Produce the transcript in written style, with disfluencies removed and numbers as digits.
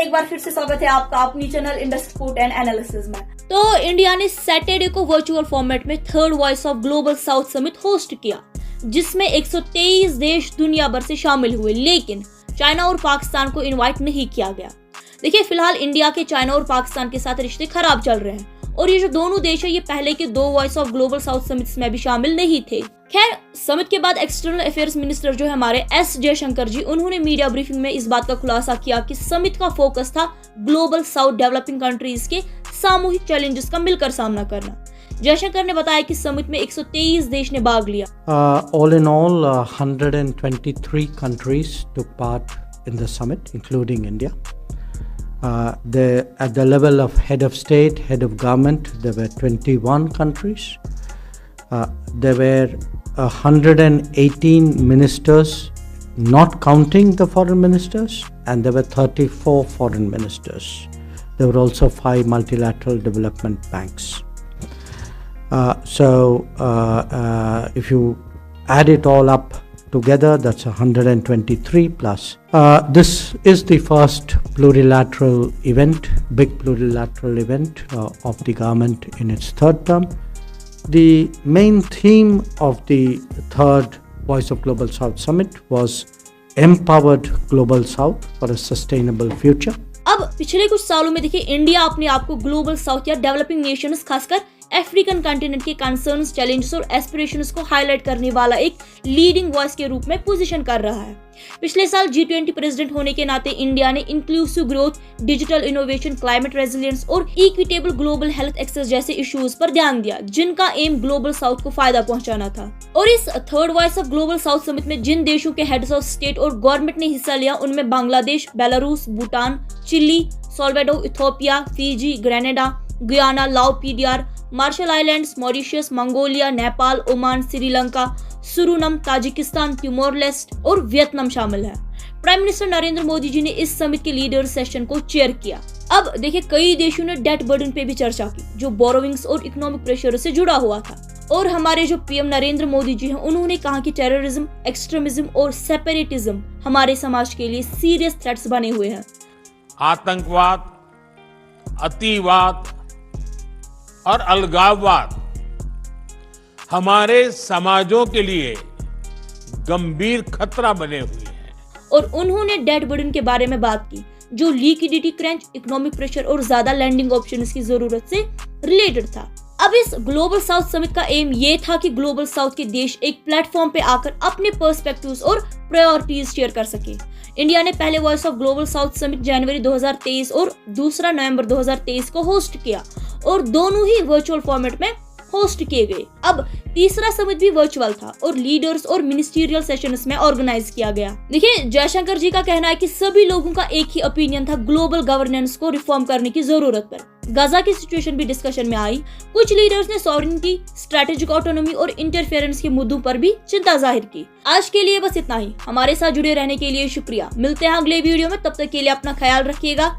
एक बार फिर से स्वागत है आपका अपनी channel Indus report and analysis में। तो इंडिया ने सैटरडे को वर्चुअल फॉर्मेट में third voice of global south summit host किया, जिसमें 123 देश दुनिया भर से शामिल हुए, लेकिन चाइना और पाकिस्तान को इनवाइट नहीं किया गया। देखिए, फिलहाल इंडिया के चाइना और पाकिस्तान के साथ रिश्ते खराब चल रहे हैं और ये जो दोनों देश है ये पहले के 2 voice of global south summits में भी शामिल नहीं थे। खैर, समिट के बाद एक्सटर्नल अफेयर्स मिनिस्टर जो है हमारे एस जयशंकर जी, उन्होंने मीडिया ब्रीफिंग में इस बात का खुलासा किया कि समिट का फोकस था ग्लोबल साउथ डेवलपिंग कंट्रीज के सामूहिक चैलेंजेस का मिलकर सामना करना। जयशंकर ने बताया कि समिट में 123 देश ने भाग लिया। All in all, 123 countries took part in the summit, including India. At the level of head of state, head of government, there were 21 countries. There were 118 ministers, not counting the foreign ministers, and there were 34 foreign ministers. There were also 5 multilateral development banks. If you add it all up together, that's 123 plus. This is the first plurilateral event, big plurilateral event of the government in its third term. The main theme of the third Voice of Global South Summit was Empowered Global South for a Sustainable Future. अब पिछले कुछ सालों में देखिए, India अपने आप को global south या डेवलपिंग नेशंस, खासकर अफ्रीकन कंटिनेंट के कंसर्न्स, चैलेंजेस और एस्पिरेशंस को हाईलाइट करने वाला एक लीडिंग वॉइस के रूप में पोजीशन कर रहा है। पिछले साल G20 प्रेसिडेंट होने के नाते इंडिया ने inclusive growth, digital innovation, climate resilience और इक्विटेबल ग्लोबल हेल्थ एक्सेस जैसे इश्यूज पर ध्यान दिया, जिनका एम ग्लोबल साउथ को फायदा पहुंचाना था। और इस third voice of global south summit में जिन देशों के हेड्स ऑफ स्टेट और गवर्नमेंट ने हिस्सा लिया, उनमें बांग्लादेश, बेलारूस, भूटान, चिली, सोल्वेडो, Ethiopia, Fiji, Grenada, Guyana, Lao PDR, Marshall Islands, Mauritius, Mongolia, Nepal, Oman, Sri Lanka, Suriname, Tajikistan, Timor Leste और वियतनाम शामिल है। प्राइम मिनिस्टर नरेंद्र मोदी जी ने इस समिट के लीडर सेशन को चेयर किया। अब देखिए, कई देशों ने डेट बर्डन पे भी चर्चा की, जो बोरोविंग्स और इकोनॉमिक प्रेशर से जुड़ा हुआ था। और हमारे जो PM नरेंद्र मोदी जी हैं, उन्होंने कहा कि टेररिज्म, एक्सट्रीमिज्म और सेपरेटिज्म हमारे समाज के लिए सीरियस थ्रेट्स बने हुए हैं। आतंकवाद, अतिवाद और अलगाववाद हमारे समाजों के लिए गंभीर खतरा बने हुए हैं। और उन्होंने डेट बर्डन के बारे में बात की, जो लिक्विडिटी क्रंच, इकोनॉमिक प्रेशर और ज्यादा लैंडिंग ऑप्शंस की जरूरत से रिलेटेड था। अब इस ग्लोबल साउथ समिट का एम ये था कि ग्लोबल साउथ के देश एक प्लेटफॉर्म पे आकर अपने पर्सपेक्टिव्स और प्रायोरिटीज शेयर कर सके। इंडिया ने पहले voice of global south summit जनवरी 2023 और दूसरा नवंबर 2023 को होस्ट किया और दोनों ही वर्चुअल फॉर्मेट में होस्ट किए गए। अब तीसरा समिट भी वर्चुअल था और लीडर्स और मिनिस्ट्रियल सेशंस में ऑर्गेनाइज किया गया। देखिए, जयशंकर जी का कहना है कि सभी लोगों का एक ही ओपिनियन था ग्लोबल गवर्नेंस को रिफॉर्म करने की जरूरत पर। गाजा की सिचुएशन भी डिस्कशन में आई। कुछ लीडर्स ने सॉवरेनिटी, स्ट्रेटेजिक ऑटोनॉमी और इंटरफेरेंस के मुद्दों पर भी चिंता जाहिर की। आज के लिए बस इतना ही। हमारे साथ जुड़े रहने के लिए शुक्रिया। मिलते हैं अगले वीडियो में, तब तक के लिए अपना ख्याल रखिएगा।